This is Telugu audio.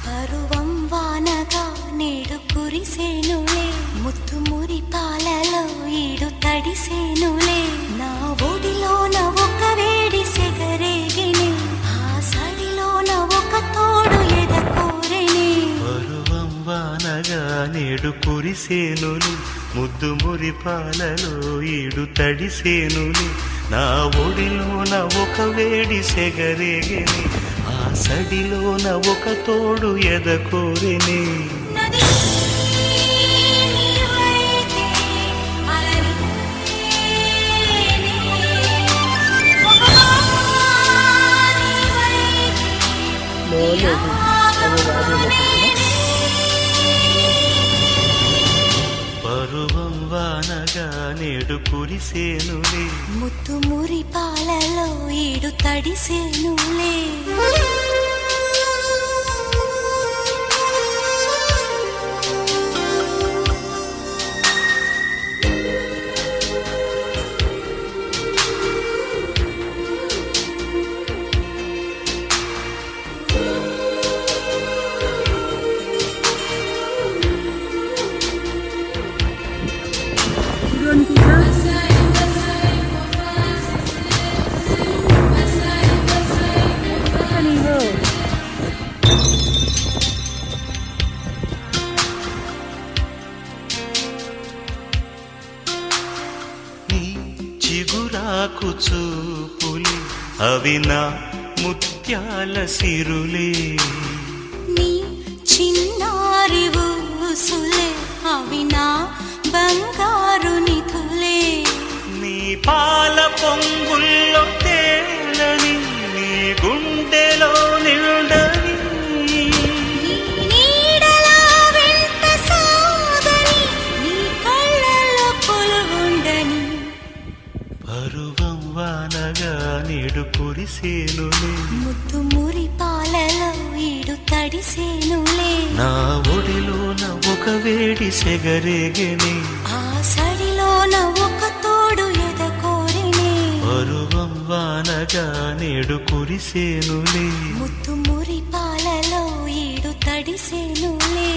పరువం వానగా నేడు కురిసేనులే, ముత్తు మురి పాలలో ఈడు తడిసేనులే. నా ఒడిలోన ఒక వేడి సెగరేగిని, ఆ సడిలోన ఒక తోడు ఎదకోరెని. పరువం వానగా నేడు కురిసేనులే, ముద్దు మురి పాలలో ఈడు తడిసేనులే. నా ఒడిలోన ఒక వేడి సెగరేగిని, ఆ సడిలోన ఒక తోడు ఎదకోరెని. పరువం వానగా నేడు కురిసేనులే, ముత్తు మురి పాలలో ఈడు తడిసేనులే. నీ చిగురాకు చూపులే అవి నా ముత్యాల సిరులే. నీ చిన్నారి ఊసులే అవి నా బంగారు నిధులే. నీ పాల పొంగుల్లో తేలని, నీ గుండెలో నిండని. నీ నీడలా వెంట సాగని, నీ కళ్ళలో కొలువుండని. పరువం వానగా నేడు కురిసేనులే, ముత్తు మురి పాలలో ఈడు తడిసేనులే. నా ఒడిలోన ఒక వేడి సెగరేగెని, ఆ సడిలోన ఒక తోడు ఎదకోరెని. పరువం వానగా నేడు కురిసేనులే. ముత్తు మురి పాలలో ఈడు తడిసేనులే.